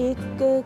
1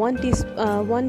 1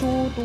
2 to